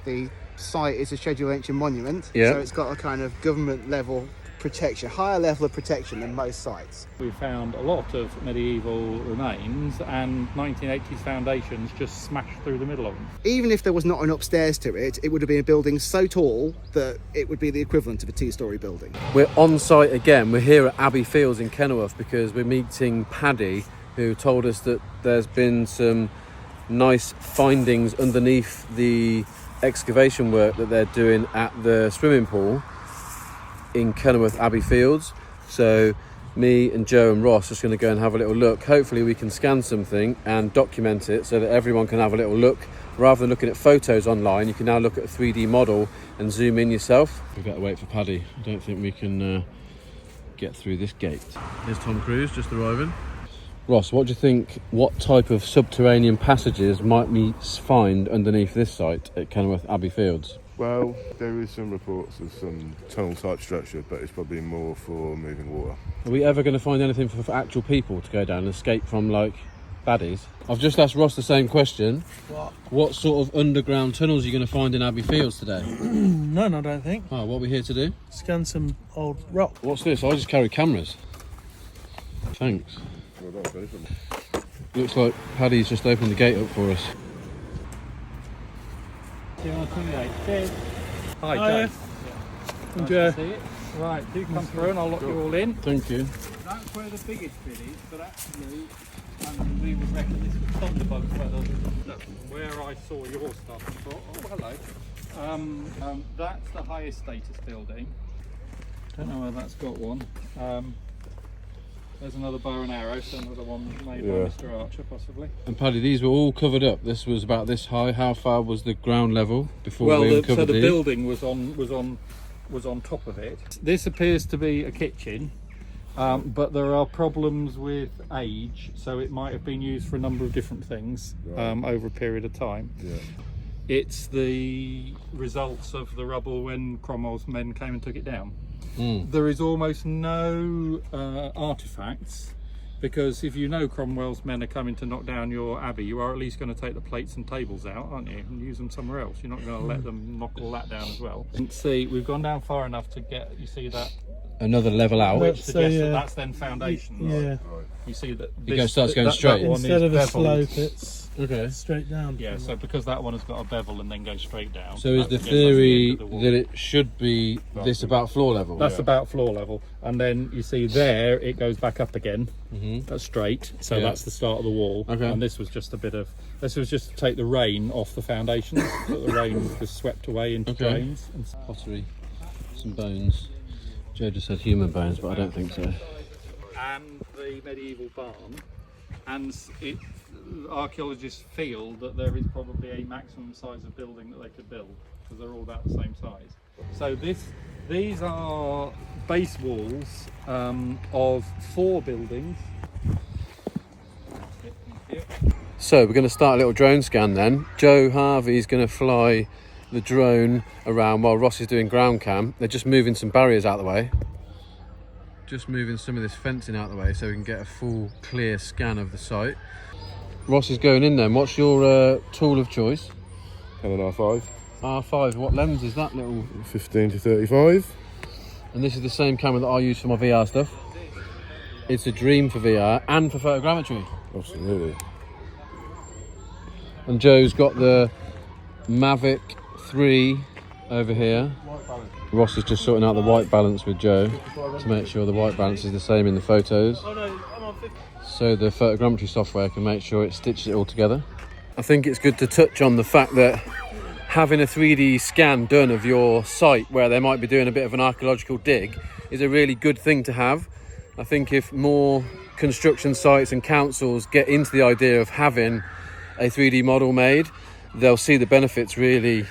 the site is a scheduled ancient monument, Yeah. so it's got a kind of government level protection, higher level of protection than most sites. We found a lot of medieval remains and 1980s foundations just smashed through the middle of them. Even if there was not an upstairs to it, it would have been a building so tall that it would be the equivalent of a two-storey building. We're on site again. We're here at Abbey Fields in Kenilworth because we're meeting Paddy, who told us that there's been some nice findings underneath the excavation work that they're doing at the swimming pool in Kenilworth Abbey Fields. So me and Joe and Ross are just going to go and have a little look. Hopefully we can scan something and document it so that everyone can have a little look. Rather than looking at photos online, you can now look at a 3D model and zoom in yourself. We've got to wait for Paddy. I don't think we can get through this gate. Here's Tom Cruise just arriving. Ross, what do you think, what type of subterranean passages might we find underneath this site at Kenilworth Abbey Fields? Well, there is some reports of some tunnel type structure, but it's probably more for moving water. Are we ever going to find anything for actual people to go down and escape from, like, baddies? I've just asked Ross the same question. What sort of underground tunnels are you going to find in Abbey Fields today? None, I don't think. Oh, what are we here to do? Scan some old rock. What's this? I just carry cameras. Thanks. Well, that's very fun. Looks like Paddy's just opened the gate up for us. Hi, Joe. Nice Joe. to see it. Right, do come through and I'll lock you all in. Thank you. That's where the biggest bit is, but actually, we would reckon this was Thunderbugs where I saw your stuff and thought, oh, hello. That's the highest status building. Don't know whether that's got one. There's another bow and arrow, so another one made by Mr. Archer, possibly. And Paddy, these were all covered up. This was about this high. How far was the ground level before we so uncovered the these? building was on top of it. This appears to be a kitchen, but there are problems with age, so it might have been used for a number of different things over a period of time. Yeah. It's the results of the rubble when Cromwell's men came and took it down. There is almost no artefacts, because if you know Cromwell's men are coming to knock down your abbey, you are at least going to take the plates and tables out, aren't you, and use them somewhere else. You're not going to let them knock all that down as well. And see, we've gone down far enough to get, you see that, Another level out. which suggests that that's then foundation. Yeah. You see that starts going straight. one Instead is of a beveled. slope, it's Okay. straight down. Yeah, so because that one has got a bevel and then goes straight down. So is the that theory gets us to the end of the wall. that it should be this about floor level? That's about floor level, and then you see there it goes back up again. That's straight, so Yeah. that's the start of the wall. Okay. And this was just just to take the rain off the foundations. But the rain was swept away into drains. And Pottery, some bones. Joe just said human bones, but I don't think so. and the medieval barn, and archaeologists feel that there is probably a maximum size of building that they could build, because they're all about the same size. So these are base walls of 4 buildings. So we're going to start a little drone scan then. Joe Harvey's going to fly the drone around while Ross is doing ground cam. They're just moving some barriers out of the way. Just moving some of this fencing out of the way so we can get a full clear scan of the site. Ross is going in then. What's your tool of choice? Canon R5. R5. What lens is that little? 15 to 35. And this is the same camera that I use for my VR stuff. It's a dream for VR and for photogrammetry. Absolutely. And Joe's got the Mavic 3 over here. Ross is just sorting out the white balance with Joe to make sure the white balance is the same in the photos. So the photogrammetry software can make sure it stitches it all together. I think it's good to touch on the fact that having a 3D scan done of your site where they might be doing a bit of an archaeological dig is a really good thing to have. I think if more construction sites and councils get into the idea of having a 3D model made, they'll see the benefits really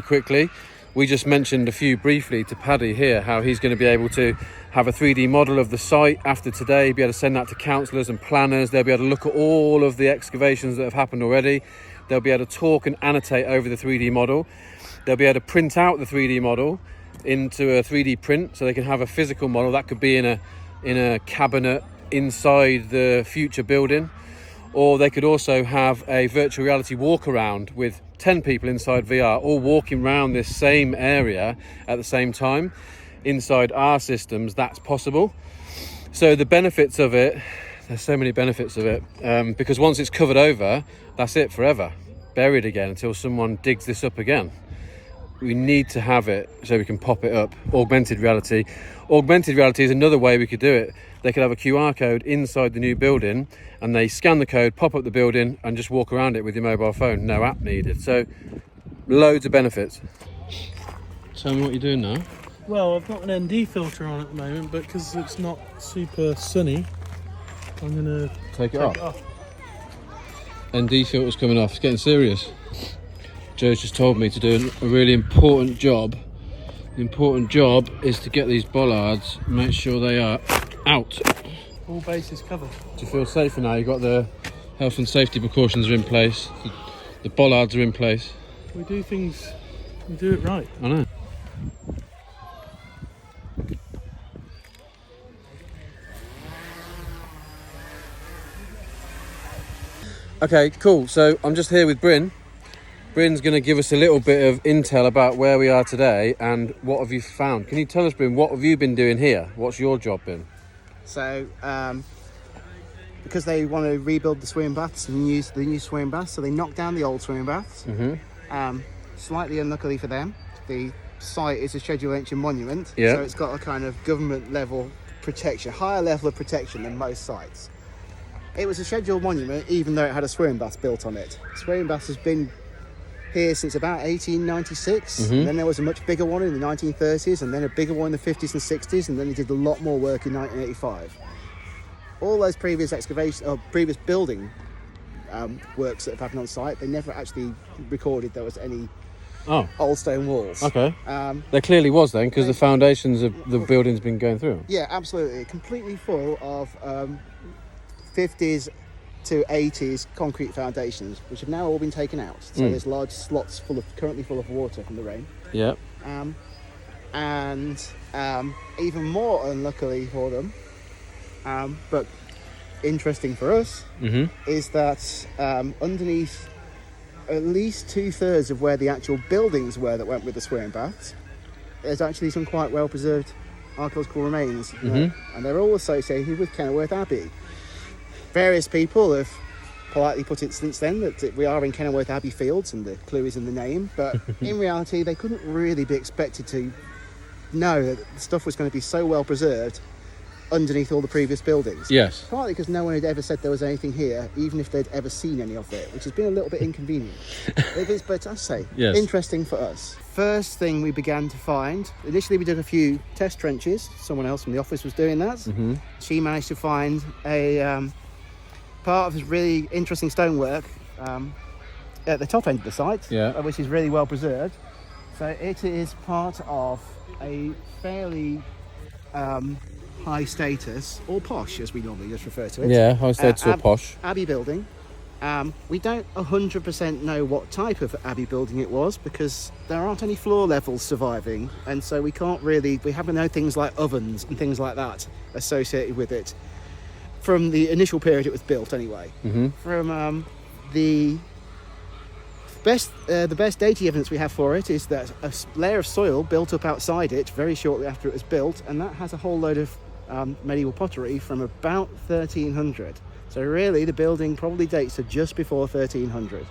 quickly. We just mentioned a few briefly to Paddy here, how he's going to be able to have a 3D model of the site after today, be able to send that to councillors and planners. They'll be able to look at all of the excavations that have happened already. They'll be able to talk and annotate over the 3D model. They'll be able to print out the 3D model into a 3D print, so they can have a physical model that could be in a cabinet inside the future building. Or they could also have a virtual reality walk around with 10 people inside VR, all walking around this same area at the same time. Inside our systems, that's possible. So the benefits of it, there's so many benefits of it, because once it's covered over, that's it forever, buried again until someone digs this up again. We need to have it so we can pop it up. Augmented reality. Augmented reality is another way we could do it. They could have a QR code inside the new building and they scan the code, pop up the building and just walk around it with your mobile phone. No app needed. So loads of benefits. Tell me what you're doing now. Well, I've got an ND filter on at the moment, but because it's not super sunny, I'm going to take it off. ND filter's coming off. It's getting serious. Joe's just told me to do a really important job. The important job is to get these bollards, make sure they are out. All bases covered. Do you feel safer now? You've got the health and safety precautions are in place. The bollards are in place. We do it right. I know. Okay, cool. So I'm just here with Bryn. Bryn's going to give us a little bit of intel about where we are today and what have you found. Can you tell us, Bryn, what have you been doing here? What's your job been? So, because they want to rebuild the swimming baths and use the new swimming baths, so they knocked down the old swimming baths. Slightly unluckily for them, the site is a Scheduled Ancient Monument, so it's got a kind of government level protection, higher level of protection than most sites. It was a scheduled monument even though it had a swimming bath built on it. The swimming bath has been here since about 1896, and then there was a much bigger one in the 1930s, and then a bigger one in the 50s and 60s, and then they did a lot more work in 1985. All those previous excavation or previous building works that have happened on site, they never actually recorded there was any old stone walls. Okay. There clearly was then, because the foundations of the building's been going through. Yeah, absolutely. Completely full of 50s to 80s concrete foundations, which have now all been taken out. So there's large slots currently full of water from the rain. Yeah. And even more unluckily for them, but interesting for us, is that underneath at least 2/3 of where the actual buildings were that went with the swimming baths, there's actually some quite well preserved archaeological remains, and they're all associated with Kenilworth Abbey. Various people have politely put it since then that we are in Kenilworth Abbey Fields and the clue is in the name, but in reality they couldn't really be expected to know that the stuff was going to be so well preserved underneath all the previous buildings. Yes. Partly because no one had ever said there was anything here, even if they'd ever seen any of it, which has been a little bit inconvenient. But I say, interesting for us. First thing we began to find, initially we did a few test trenches, someone else from the office was doing that. She managed to find a part of this really interesting stonework at the top end of the site, which is really well preserved. So it is part of a fairly high status, or posh as we normally just refer to it. Yeah, high status or posh. Abbey building. We don't 100% know what type of abbey building it was because there aren't any floor levels surviving, and so we haven't known things like ovens and things like that associated with it from the initial period it was built anyway. From the best dating evidence we have for it is that a layer of soil built up outside it very shortly after it was built, and that has a whole load of medieval pottery from about 1300. So really the building probably dates to just before 1300.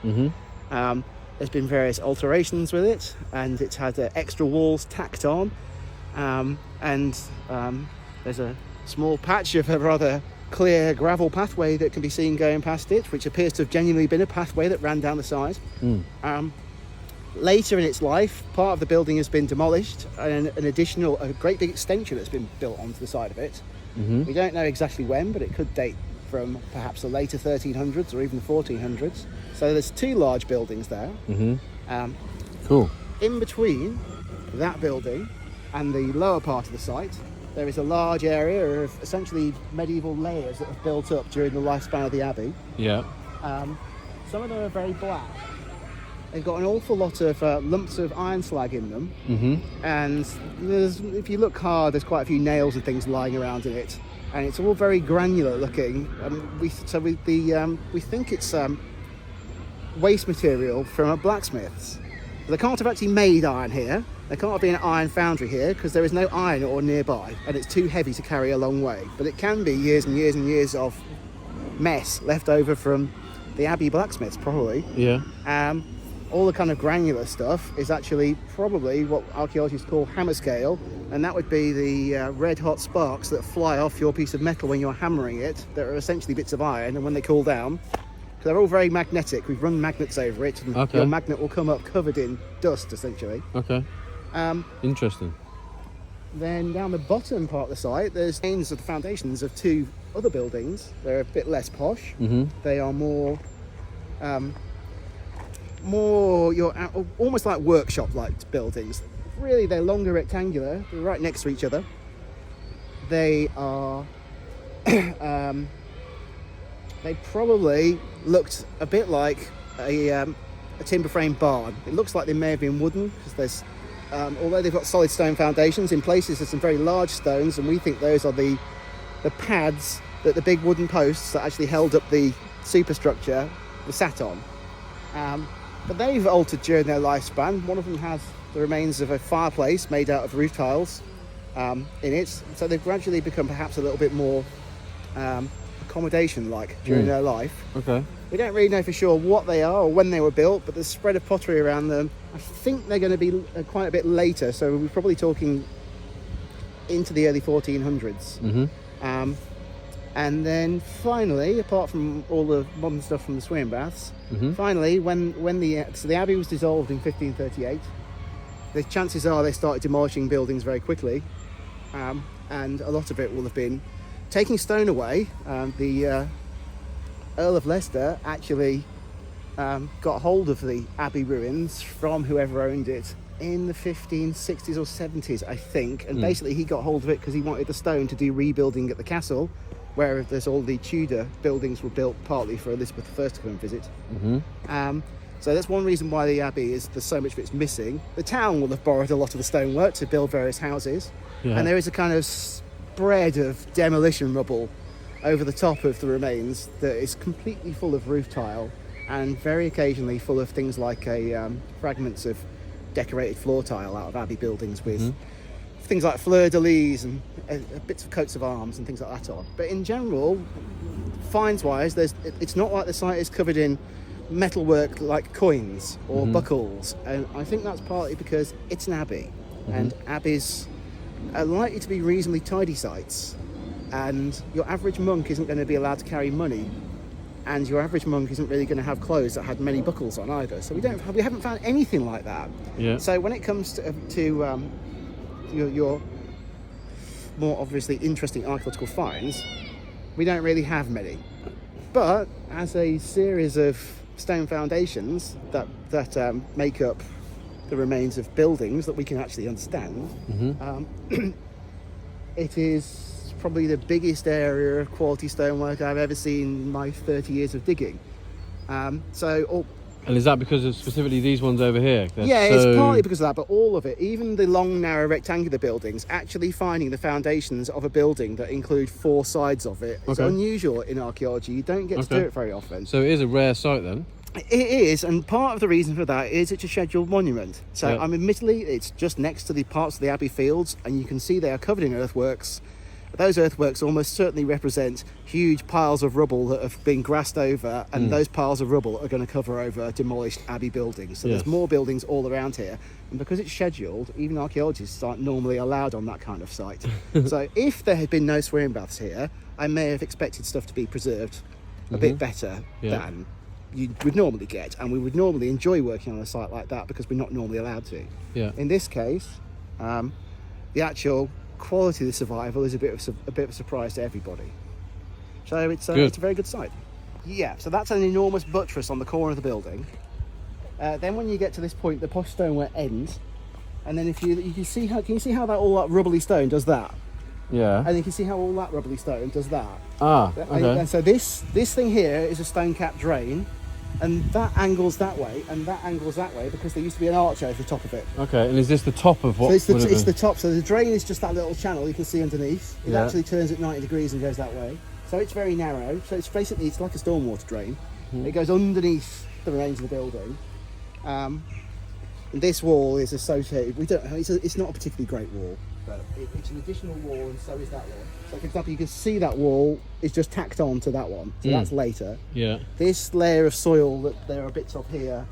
There's been various alterations with it, and it's had extra walls tacked on, and there's a small patch of a rather clear gravel pathway that can be seen going past it, which appears to have genuinely been a pathway that ran down the side. Later in its life, part of the building has been demolished and a great big extension has been built onto the side of it. We don't know exactly when, but it could date from perhaps the later 1300s or even the 1400s. So there's two large buildings there. Cool. In between that building and the lower part of the site, there is a large area of essentially medieval layers that have built up during the lifespan of the abbey. Some of them are very black. They've got an awful lot of lumps of iron slag in them, and if you look hard, there's quite a few nails and things lying around in it. and it's all very granular looking. We think it's waste material from a blacksmith's. They can't have actually made iron here. There can't be an iron foundry here because there is no iron ore nearby, and it's too heavy to carry a long way. But it can be years and years and years of mess left over from the Abbey blacksmiths, probably. Yeah. All the kind of granular stuff is actually probably what archaeologists call hammer scale, and that would be the red hot sparks that fly off your piece of metal when you're hammering it, that are essentially bits of iron, and when they cool down, because they're all very magnetic, we've run magnets over it, and your magnet will come up covered in dust, essentially. Okay. Interesting. Then down the bottom part of the site, there's remains of the foundations of two other buildings. They're a bit less posh. They are more almost like workshop-like buildings. Really, they're longer, rectangular. They're right next to each other. They are. They probably looked a bit like a timber frame barn. It looks like they may have been wooden because there's, although they've got solid stone foundations, in places there's some very large stones, and we think those are the pads that the big wooden posts that actually held up the superstructure were sat on. But they've altered during their lifespan. One of them has the remains of a fireplace made out of roof tiles in it, so they've gradually become perhaps a little bit more accommodation-like during their life. Okay. We don't really know for sure what they are or when they were built, but the spread of pottery around them, I think they're going to be quite a bit later, so we're probably talking into the early 1400s. And then finally, apart from all the modern stuff from the swimming baths, finally, when the Abbey was dissolved in 1538, the chances are they started demolishing buildings very quickly, and a lot of it will have been taking stone away. The Earl of Leicester actually got hold of the Abbey ruins from whoever owned it in the 1560s or 70s, I think, and basically he got hold of it because he wanted the stone to do rebuilding at the castle, where there's all the Tudor buildings were built partly for Elizabeth I to come and visit. So that's one reason why the Abbey there's so much of it's missing. The town will have borrowed a lot of the stonework to build various houses, and there is a kind of spread of demolition rubble over the top of the remains that is completely full of roof tile, and very occasionally full of things like fragments of decorated floor tile out of Abbey buildings with things like fleur-de-lis and bits of coats of arms and things like that on. But in general, finds-wise, it's not like the site is covered in metalwork like coins or buckles, and I think that's partly because it's an abbey, and abbeys are likely to be reasonably tidy sites, and your average monk isn't going to be allowed to carry money, and your average monk isn't really going to have clothes that had many buckles on either, so we haven't found anything like that. So when it comes to your more obviously interesting archaeological finds, we don't really have many, but as a series of stone foundations that make up the remains of buildings that we can actually understand, it is probably the biggest area of quality stonework I've ever seen in my 30 years of digging. And is that because of specifically these ones over here? It's partly because of that, but all of it, even the long, narrow, rectangular buildings, actually finding the foundations of a building that include four sides of it, it's unusual in archaeology. You don't get to do it very often. So it is a rare site then? It is, and part of the reason for that is it's a scheduled monument. So admittedly, it's just next to the parts of the Abbey Fields, and you can see they are covered in earthworks. Those earthworks almost certainly represent huge piles of rubble that have been grassed over, and those piles of rubble are going to cover over demolished Abbey buildings. So there's more buildings all around here, and because it's scheduled, even archaeologists aren't normally allowed on that kind of site. So if there had been no swimming baths here, I may have expected stuff to be preserved a bit better than you would normally get, and we would normally enjoy working on a site like that because we're not normally allowed to. In this case, the actual quality of the survival is a bit of a surprise to everybody. So it's a very good site. So that's an enormous buttress on the corner of the building. Then when you get to this point, the posh stonework ends, and then if you can see how that all that rubbly stone does that. And you can see how all that rubbly stone does that. And so this thing here is a stone cap drain, and that angles that way, and that angles that way because there used to be an arch over the top of it. Okay, and is this the top of what? So it's the top. So the drain is just that little channel you can see underneath. It actually turns at 90 degrees and goes that way. So it's very narrow. So it's basically like a stormwater drain. It goes underneath the remains of the building. And this wall is associated. It's not a particularly great wall, but it's an additional wall, and so is that one. So, for example, you can see that wall is just tacked on to that one. So that's later. Yeah. This layer of soil that there are bits of here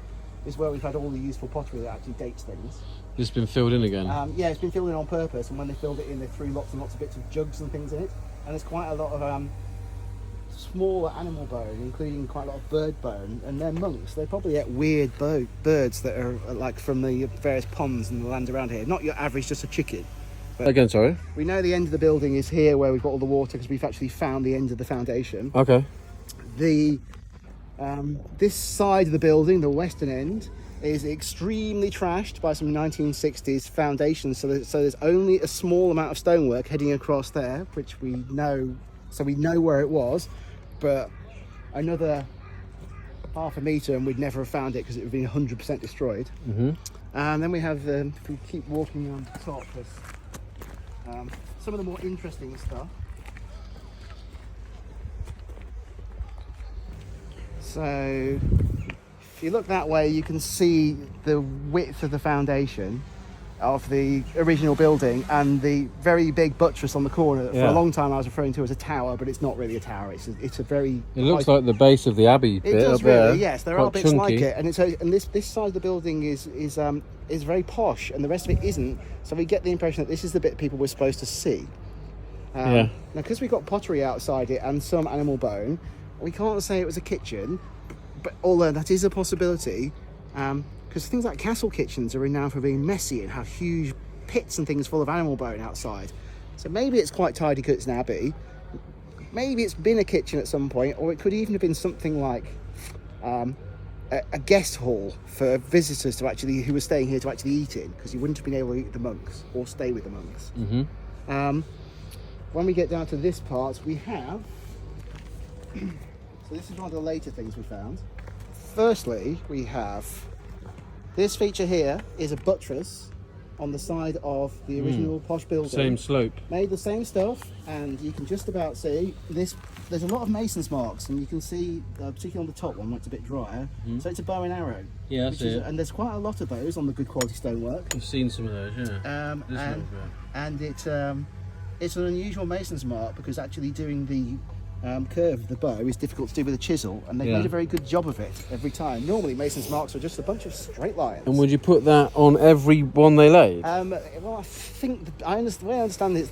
is where we've had all the useful pottery that actually dates things. This has been filled in again. Yeah, it's been filled in on purpose, and when they filled it in, they threw lots and lots of bits of jugs and things in it. And there's quite a lot of smaller animal bone, including quite a lot of bird bone, and they're monks. They probably get weird birds that are like from the various ponds and the land around here. Not your average, just a chicken. But Again, sorry. we know the end of the building is here where we've got all the water because we've actually found the end of the foundation. Okay. This side of the building, the western end, is extremely trashed by some 1960s foundations. So there's only a small amount of stonework heading across there, which we know. So we know where it was, but another half a metre and we'd never have found it because it would have been 100% destroyed. And then we have, if we keep walking around the top, there's some of the more interesting stuff. So if you look that way, you can see the width of the foundation of the original building and the very big buttress on the corner that for a long time I was referring to as a tower, but it's not really a tower. It's a very... It looks like the base of the Abbey bit. It does up there. really, yes. There Quite are bits chunky. like it, and this side of the building is very posh, and the rest of it isn't. So we get the impression that this is the bit people were supposed to see. Now, because we've got pottery outside it and some animal bone, we can't say it was a kitchen, but although that is a possibility, because things like castle kitchens are renowned for being messy and have huge pits and things full of animal bone outside. So maybe it's quite tidy because it's an abbey. Maybe it's been a kitchen at some point, or it could even have been something like a guest hall for visitors to actually who were staying here to actually eat in, because you wouldn't have been able to eat with the monks or stay with the monks. When we get down to this part, we have. So this is one of the later things we found. Firstly, we have this feature here is a buttress on the side of the original posh building. Same slope. Made the same stuff, and you can just about see this. There's a lot of mason's marks, and you can see, particularly on the top one, where it's a bit drier. So it's a bow and arrow. Yeah, that's it. And there's quite a lot of those on the good quality stonework. I've seen some of those, yeah. And it's an unusual mason's mark because actually doing the curve of the bow is difficult to do with a chisel, and they've made a very good job of it every time. Normally mason's marks are just a bunch of straight lines. And would you put that on every one they laid? Well, I think the way I understand it is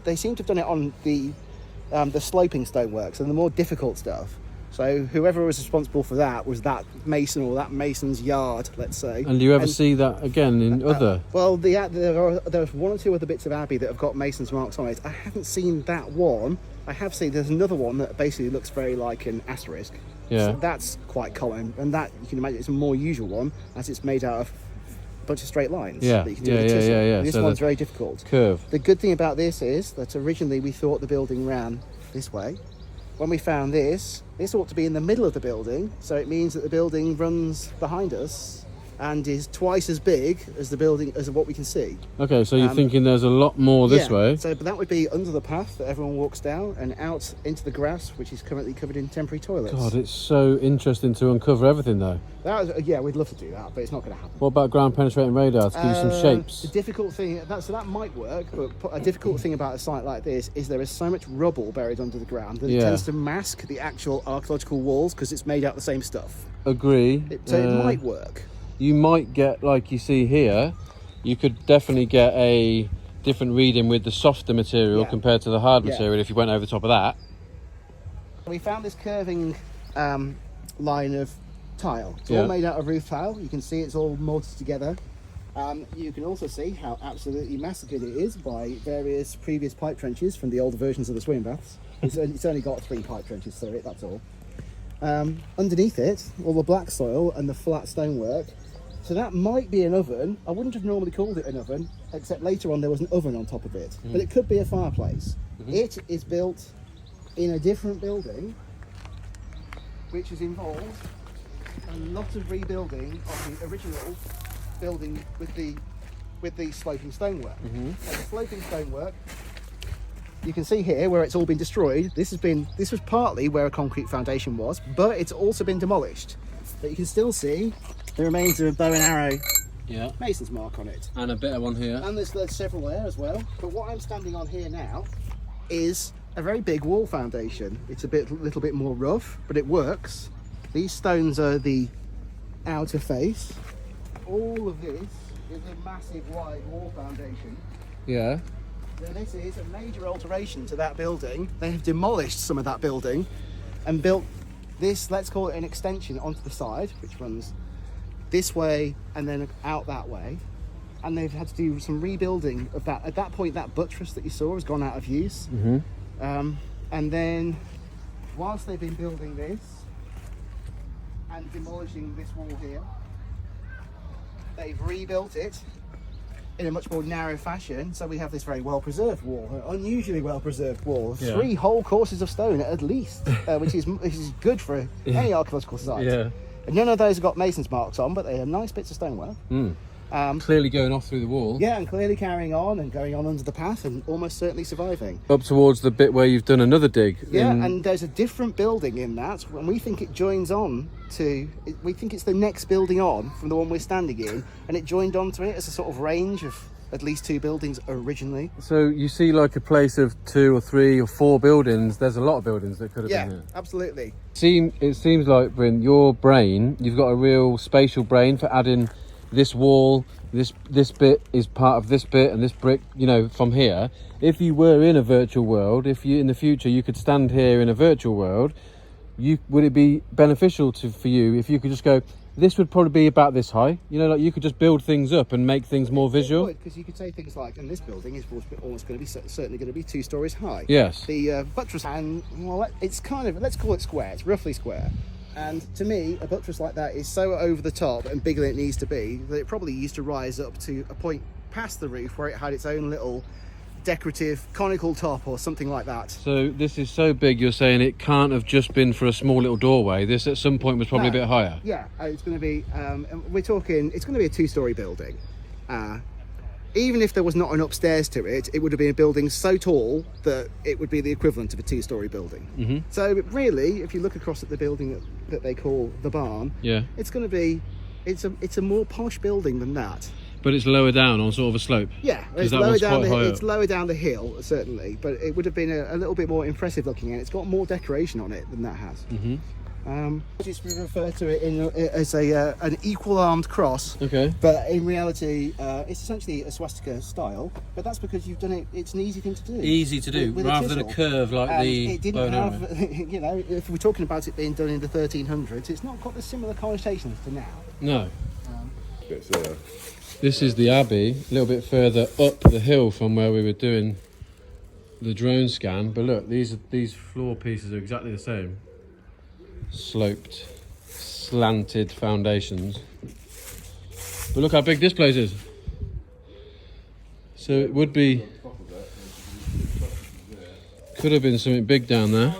they seem to have done it on the sloping stoneworks and the more difficult stuff. So whoever was responsible for that was that mason or that mason's yard, let's say. And do you ever see that again in other? Well, there's one or two other bits of Abbey that have got mason's marks on it. I haven't seen that one. I have seen there's another one that basically looks very like an asterisk. Yeah. So that's quite common, and that you can imagine it's a more usual one as it's made out of a bunch of straight lines. Yeah. That you can do with a chisel. Yeah. This So one's the very difficult. curve. The good thing about this is that originally we thought the building ran this way. When we found this ought to be in the middle of the building, so it means that the building runs behind us and is twice as big as the building as what we can see. Okay, so you're thinking there's a lot more this way. So, but that would be under the path that everyone walks down and out into the grass, which is currently covered in temporary toilets. God, it's so interesting to uncover everything though. We'd love to do that, but it's not going to happen. What about ground penetrating radar to give you some shapes? The difficult thing, that might work, but a difficult thing about a site like this is there is so much rubble buried under the ground that it tends to mask the actual archaeological walls because it's made out of the same stuff. Agree. So it might work. You might get, like you see here, you could definitely get a different reading with the softer material compared to the hard material if you went over the top of that. We found this curving line of tile. It's all made out of roof tile. You can see it's all mortared together. You can also see how absolutely massacred it is by various previous pipe trenches from the older versions of the swimming baths. It's only got 3 pipe trenches through it, that's all. Underneath it, all the black soil and the flat stonework. So that might be an oven. I wouldn't have normally called it an oven, except later on there was an oven on top of it. But it could be a fireplace. It is built in a different building, which is involved a lot of rebuilding of the original building with the sloping stonework. And the sloping stonework, you can see here where it's all been destroyed. This was partly where a concrete foundation was, but it's also been demolished. But you can still see the remains of a bow and arrow mason's mark on it. And a better one here. And there's several there as well. But what I'm standing on here now is a very big wall foundation. It's a little bit more rough, but it works. These stones are the outer face. All of this is a massive wide wall foundation. Yeah. So this is a major alteration to that building. They have demolished some of that building and built this, let's call it an extension onto the side, which runs this way and then out that way. And they've had to do some rebuilding of that. At that point, that buttress that you saw has gone out of use. And then, whilst they've been building this and demolishing this wall here, they've rebuilt it in a much more narrow fashion. So we have this very well-preserved wall, an unusually well-preserved wall. 3 whole courses of stone at least, which is good for any archaeological site. Yeah. And none of those have got mason's marks on, but they are nice bits of stonework. Clearly going off through the wall. Yeah, and clearly carrying on and going on under the path and almost certainly surviving. Up towards the bit where you've done another dig. Yeah, and there's a different building in that, and we think it joins on to, we think it's the next building on from the one we're standing in, and it joined onto it as a sort of range of at least 2 buildings originally. So you see like a place of 2 or 3 or 4 buildings, there's a lot of buildings that could have been here. Yeah, absolutely. It seems like, Bryn, your brain, you've got a real spatial brain for adding this wall, this bit is part of this bit, and this brick, you know, from here. If you were in a virtual world, if you in the future you could stand here in a virtual world, would it be beneficial for you if you could just go, this would probably be about this high, you know, like you could just build things up and make things more visual? Because you could say things like, and this building is almost going to be certainly going to be 2 stories high. Yes. The buttress, and well, it's kind of, let's call it square. It's roughly square. And to me, a buttress like that is so over the top and bigger than it needs to be that it probably used to rise up to a point past the roof where it had its own little decorative conical top or something like that. So this is so big, you're saying it can't have just been for a small little doorway. This at some point was probably a bit higher. Yeah, it's going to be, we're talking, it's going to be a 2-story building. Even if there was not an upstairs to it, it would have been a building so tall that it would be the equivalent of a 2-story building. So really, if you look across at the building that they call the barn, it's going to be, it's a more posh building than that. But it's lower down on sort of a slope. Yeah, it's lower down the hill, certainly, but it would have been a little bit more impressive looking, and it's got more decoration on it than that has. Just refer to it as an equal armed cross. Okay. But in reality, it's essentially a swastika style. But that's because you've done it. It's an easy thing to do. Easy to do, with rather than a curve like the. It didn't have, you know, if we're talking about it being done in the 1300s, it's not got the similar connotations to now. No. It's, This is the Abbey, a little bit further up the hill from where we were doing the drone scan. But look, these floor pieces are exactly the same. Sloped, slanted foundations. But look how big this place is. So it would be, could have been something big down there.